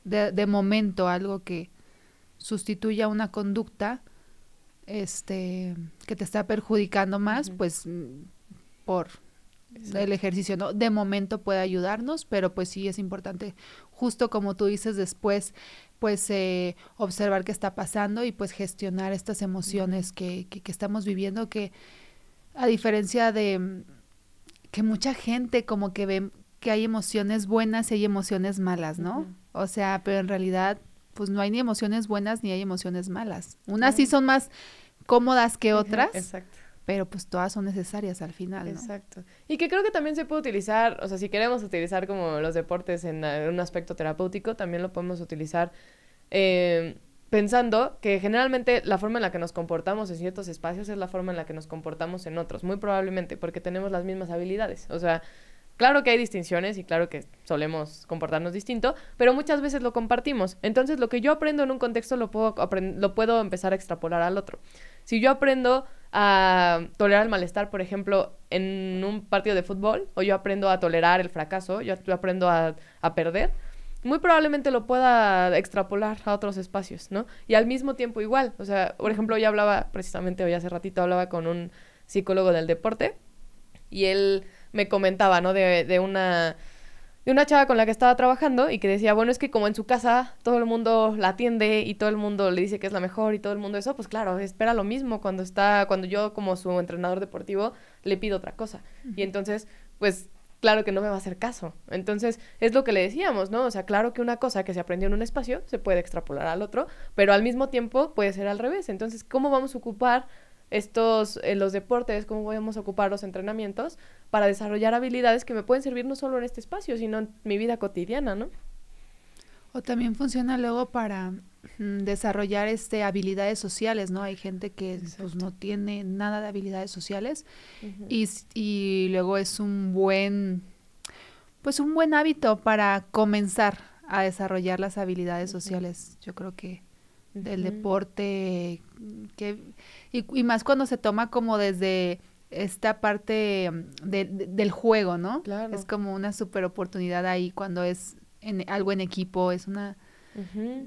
Speaker 2: de momento algo que sustituya una conducta que te está perjudicando más, pues por el ejercicio, ¿no? De momento puede ayudarnos, pero pues sí es importante, justo como tú dices, después pues observar qué está pasando y pues gestionar estas emociones que estamos viviendo, que a diferencia de que mucha gente como que ve que hay emociones buenas y hay emociones malas, ¿no? O sea, pero en realidad, pues no hay ni emociones buenas ni hay emociones malas. Unas sí son más cómodas que otras,
Speaker 3: Exacto.
Speaker 2: pero pues todas son necesarias al final, ¿no?
Speaker 3: Exacto. Y que creo que también se puede utilizar, o sea, si queremos utilizar como los deportes en un aspecto terapéutico, también lo podemos utilizar pensando que generalmente la forma en la que nos comportamos en ciertos espacios es la forma en la que nos comportamos en otros, muy probablemente porque tenemos las mismas habilidades. O sea, claro que hay distinciones y claro que solemos comportarnos distinto, pero muchas veces lo compartimos. Entonces, lo que yo aprendo en un contexto lo puedo empezar a extrapolar al otro. Si yo aprendo a tolerar el malestar, por ejemplo, en un partido de fútbol, o yo aprendo a tolerar el fracaso, yo aprendo a perder, muy probablemente lo pueda extrapolar a otros espacios, ¿no? Y al mismo tiempo igual, o sea, por ejemplo, hoy hablaba, precisamente hoy hace ratito hablaba con un psicólogo del deporte y él me comentaba, ¿no? De una chava con la que estaba trabajando y que decía, bueno, es que como en su casa todo el mundo la atiende y todo el mundo le dice que es la mejor y todo el mundo eso, pues claro, espera lo mismo cuando yo como su entrenador deportivo le pido otra cosa. Y entonces, pues claro que no me va a hacer caso. Entonces, es lo que le decíamos, ¿no? O sea, claro que una cosa que se aprendió en un espacio se puede extrapolar al otro, pero al mismo tiempo puede ser al revés. Entonces, ¿cómo vamos a ocupar los deportes, cómo vamos a ocupar los entrenamientos para desarrollar habilidades que me pueden servir no solo en este espacio, sino en mi vida cotidiana, ¿no?
Speaker 2: O también funciona luego para desarrollar habilidades sociales, ¿no? Hay gente que pues no tiene nada de habilidades sociales y luego es un buen hábito para comenzar a desarrollar las habilidades sociales. Yo creo que del deporte y más cuando se toma como desde esta parte del juego, ¿no?
Speaker 3: Claro.
Speaker 2: Es como una super oportunidad ahí cuando es algo en equipo, es una...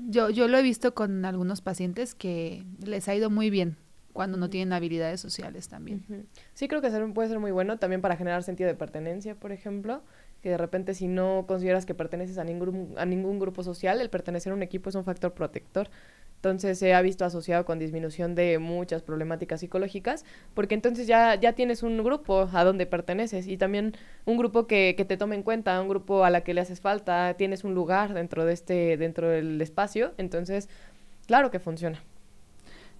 Speaker 2: Yo lo he visto con algunos pacientes que les ha ido muy bien cuando no tienen habilidades sociales también.
Speaker 3: Sí, creo que puede ser muy bueno también para generar sentido de pertenencia, por ejemplo, que de repente si no consideras que perteneces a ningún grupo social, el pertenecer a un equipo es un factor protector. Entonces se ha visto asociado con disminución de muchas problemáticas psicológicas, porque entonces ya tienes un grupo a donde perteneces y también un grupo que te tome en cuenta, un grupo a la que le haces falta, tienes un lugar dentro del espacio, entonces claro que funciona.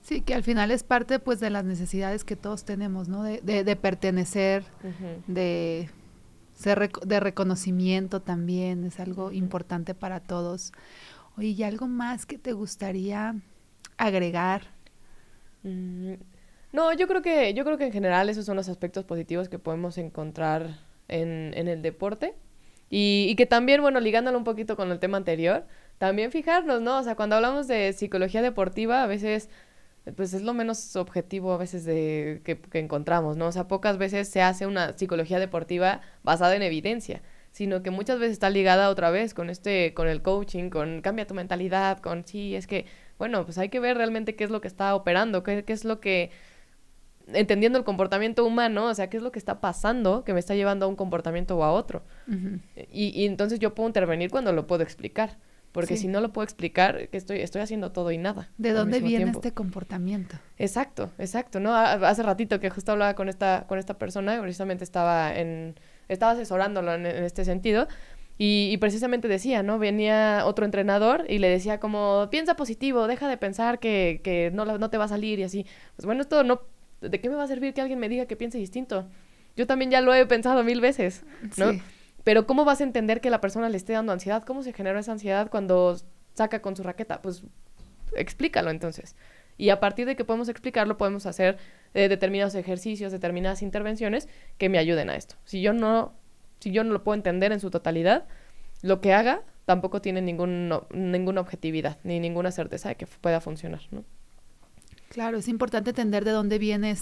Speaker 2: Sí, que al final es parte pues de las necesidades que todos tenemos, ¿no? De pertenecer, de de reconocimiento también, es algo importante para todos. Oye, ¿y algo más que te gustaría agregar?
Speaker 3: No, yo creo que en general esos son los aspectos positivos que podemos encontrar en el deporte. Y que también, bueno, ligándolo un poquito con el tema anterior, también fijarnos, ¿no? O sea, cuando hablamos de psicología deportiva, a veces, pues es lo menos objetivo a veces que encontramos, ¿no? O sea, pocas veces se hace una psicología deportiva basada en evidencia, sino que muchas veces está ligada otra vez con el coaching, con cambia tu mentalidad, sí, es que, bueno, pues hay que ver realmente qué es lo que está operando, qué es lo que, entendiendo el comportamiento humano, o sea, qué es lo que está pasando que me está llevando a un comportamiento o a otro. Y entonces yo puedo intervenir cuando lo puedo explicar, porque si no lo puedo explicar, que estoy haciendo todo y nada.
Speaker 2: ¿De dónde viene este comportamiento?
Speaker 3: Exacto, ¿no? Hace ratito que justo hablaba con esta persona, precisamente estaba asesorándolo en este sentido, y precisamente decía, ¿no? Venía otro entrenador y le decía como, piensa positivo, deja de pensar que no te va a salir y así. Pues bueno, esto no, ¿de qué me va a servir que alguien me diga que piense distinto? Yo también ya lo he pensado 1000 veces, ¿no? Sí. Pero ¿cómo vas a entender que la persona le esté dando ansiedad? ¿Cómo se generó esa ansiedad cuando saca con su raqueta? Pues explícalo entonces. Y a partir de que podemos explicarlo, podemos hacer determinados ejercicios, determinadas intervenciones que me ayuden a esto. Si yo no lo puedo entender en su totalidad, lo que haga tampoco tiene ninguna objetividad ni ninguna certeza de que pueda funcionar, ¿no?
Speaker 2: Claro, es importante entender de dónde viene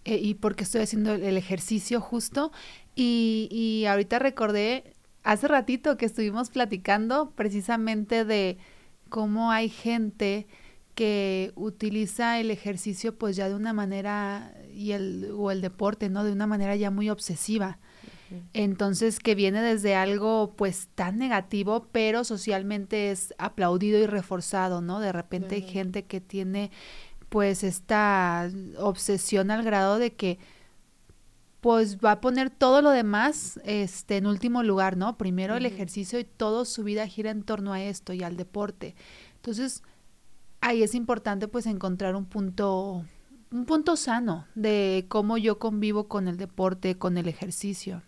Speaker 2: y por qué estoy haciendo el ejercicio justo. Y ahorita recordé, hace ratito que estuvimos platicando precisamente de cómo hay gente que utiliza el ejercicio pues ya de una manera, o el deporte, ¿no? De una manera ya muy obsesiva. Entonces, que viene desde algo pues tan negativo, pero socialmente es aplaudido y reforzado, ¿no? De repente hay gente que tiene pues esta obsesión al grado de que pues va a poner todo lo demás en último lugar, ¿no? Primero el ejercicio y toda su vida gira en torno a esto y al deporte. Entonces, ahí es importante pues encontrar un punto sano de cómo yo convivo con el deporte, con el ejercicio,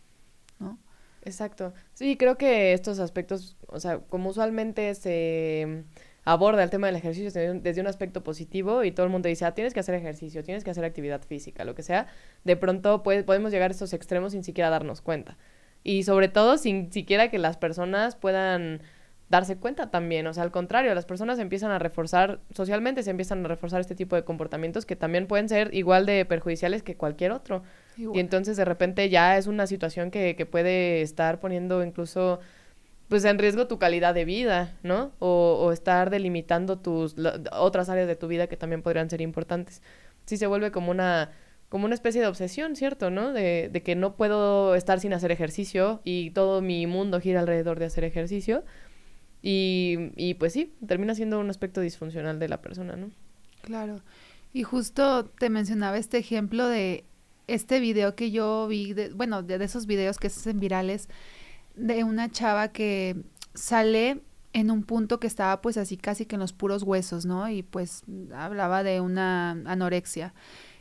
Speaker 2: ¿no?
Speaker 3: Exacto. Sí, creo que estos aspectos, o sea, como usualmente se aborda el tema del ejercicio desde un aspecto positivo y todo el mundo dice, tienes que hacer ejercicio, tienes que hacer actividad física, lo que sea, de pronto podemos llegar a estos extremos sin siquiera darnos cuenta. Y sobre todo sin siquiera que las personas puedan darse cuenta también, o sea, al contrario, las personas empiezan a reforzar, socialmente se empiezan a reforzar este tipo de comportamientos que también pueden ser igual de perjudiciales que cualquier otro. Igual. Y entonces de repente ya es una situación que puede estar poniendo incluso pues en riesgo tu calidad de vida, ¿no? O estar delimitando otras áreas de tu vida que también podrían ser importantes. Sí se vuelve como una especie de obsesión, ¿cierto? ¿No? De que no puedo estar sin hacer ejercicio y todo mi mundo gira alrededor de hacer ejercicio. Y pues sí, termina siendo un aspecto disfuncional de la persona, ¿no?
Speaker 2: Claro. Y justo te mencionaba este ejemplo de este video que yo vi, de esos videos que se hacen virales, de una chava que sale en un punto que estaba pues así casi que en los puros huesos, ¿no? Y pues hablaba de una anorexia.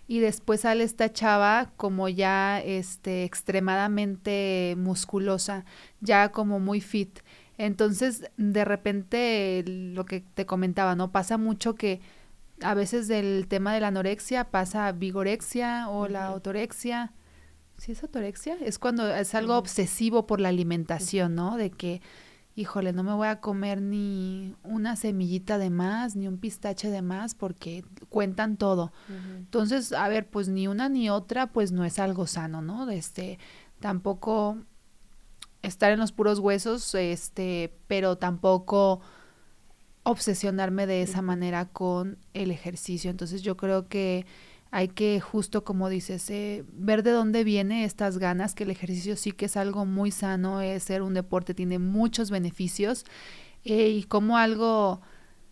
Speaker 2: Y después sale esta chava como ya extremadamente musculosa, ya como muy fit. Entonces, de repente, lo que te comentaba, ¿no? Pasa mucho que a veces del tema de la anorexia pasa a vigorexia o la autorexia. ¿Sí es autorexia? Es cuando es algo obsesivo por la alimentación, ¿no? De que, híjole, no me voy a comer ni una semillita de más, ni un pistache de más, porque cuentan todo. Entonces, a ver, pues ni una ni otra, pues no es algo sano, ¿no? Tampoco estar en los puros huesos, pero tampoco obsesionarme de esa manera con el ejercicio. Entonces yo creo que hay que, justo como dices, ver de dónde viene estas ganas, que el ejercicio sí que es algo muy sano, ser un deporte tiene muchos beneficios, y como algo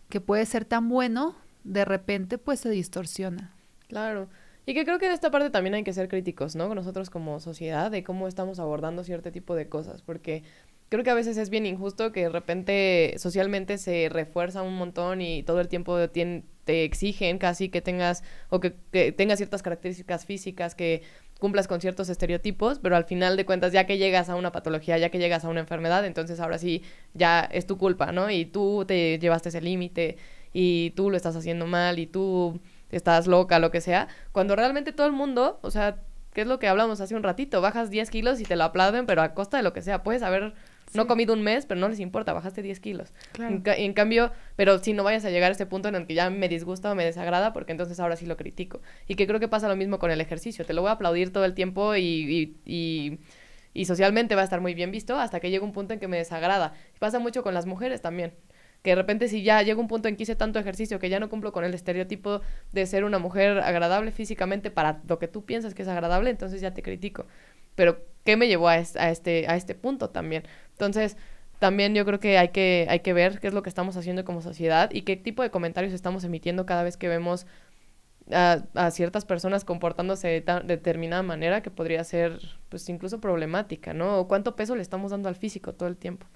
Speaker 2: que puede ser tan bueno, de repente pues se distorsiona.
Speaker 3: Claro. Y que creo que en esta parte también hay que ser críticos, ¿no? Nosotros como sociedad, de cómo estamos abordando cierto tipo de cosas, porque creo que a veces es bien injusto que de repente socialmente se refuerza un montón y todo el tiempo te exigen casi que tengas, o que tengas ciertas características físicas, que cumplas con ciertos estereotipos, pero al final de cuentas, ya que llegas a una patología, ya que llegas a una enfermedad, entonces ahora sí ya es tu culpa, ¿no? Y tú te llevaste ese límite y tú lo estás haciendo mal y tú estás loca, lo que sea, cuando realmente todo el mundo, o sea, ¿qué es lo que hablamos hace un ratito? Bajas 10 kilos y te lo aplauden, pero a costa de lo que sea. Puedes haber no comido un mes, pero no les importa, bajaste 10 kilos. Claro. En cambio, pero si no vayas a llegar a este punto en el que ya me disgusta o me desagrada, porque entonces ahora sí lo critico. Y que creo que pasa lo mismo con el ejercicio. Te lo voy a aplaudir todo el tiempo y socialmente va a estar muy bien visto hasta que llega un punto en que me desagrada. Pasa mucho con las mujeres también. Que de repente si ya llega un punto en que hice tanto ejercicio que ya no cumplo con el estereotipo de ser una mujer agradable físicamente para lo que tú piensas que es agradable, entonces ya te critico. Pero, ¿qué me llevó a este punto también? Entonces, también yo creo que hay que ver qué es lo que estamos haciendo como sociedad y qué tipo de comentarios estamos emitiendo cada vez que vemos a ciertas personas comportándose de determinada manera que podría ser, pues, incluso problemática, ¿no? O cuánto peso le estamos dando al físico todo el tiempo.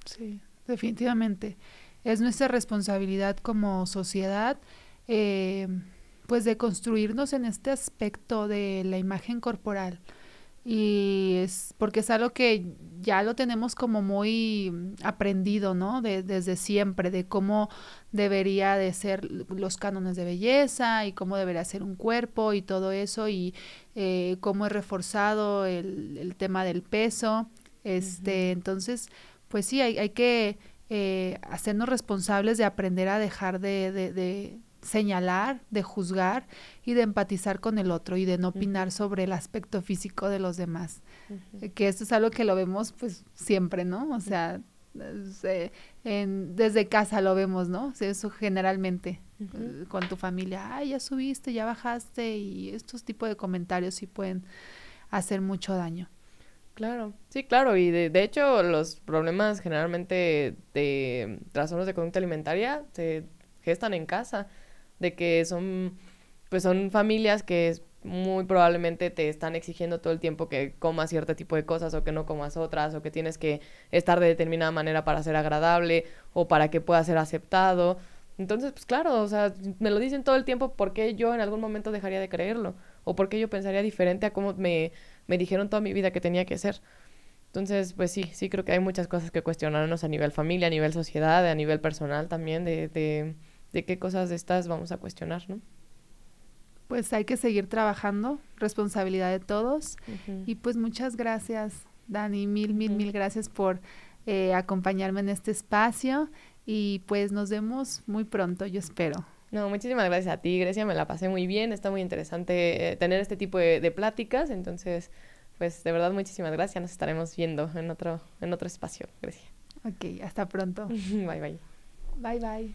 Speaker 2: Sí, definitivamente. Es nuestra responsabilidad como sociedad, pues de construirnos en este aspecto de la imagen corporal. Y es porque es algo que ya lo tenemos como muy aprendido, ¿no? Desde siempre, de cómo debería de ser los cánones de belleza y cómo debería ser un cuerpo y todo eso, y cómo es reforzado el tema del peso. Entonces, pues sí, hay que hacernos responsables de aprender a dejar de señalar, de juzgar y de empatizar con el otro y de no opinar sobre el aspecto físico de los demás. Que esto es algo que lo vemos pues siempre, ¿no? O sea, desde casa lo vemos, ¿no? O sea, eso generalmente con tu familia, ay, ya subiste, ya bajaste, y estos tipos de comentarios sí pueden hacer mucho daño.
Speaker 3: Claro, sí, claro, y de hecho los problemas generalmente de trastornos de conducta alimentaria se gestan en casa, de que son familias que muy probablemente te están exigiendo todo el tiempo que comas cierto tipo de cosas o que no comas otras, o que tienes que estar de determinada manera para ser agradable o para que pueda ser aceptado. Entonces, pues claro, o sea, me lo dicen todo el tiempo, ¿por qué yo en algún momento dejaría de creerlo? ¿O por qué yo pensaría diferente a cómo me dijeron toda mi vida que tenía que ser? Entonces, pues sí creo que hay muchas cosas que cuestionarnos a nivel familia, a nivel sociedad, a nivel personal también, de qué cosas de estas vamos a cuestionar, ¿no?
Speaker 2: Pues hay que seguir trabajando, responsabilidad de todos.
Speaker 3: Uh-huh.
Speaker 2: Y pues muchas gracias, Dani, mil gracias por acompañarme en este espacio y pues nos vemos muy pronto, yo espero.
Speaker 3: No, muchísimas gracias a ti, Grecia, me la pasé muy bien, está muy interesante tener este tipo de pláticas, entonces, pues de verdad muchísimas gracias, nos estaremos viendo en otro espacio, Grecia.
Speaker 2: Ok, hasta pronto.
Speaker 3: Bye, bye.
Speaker 2: Bye, bye.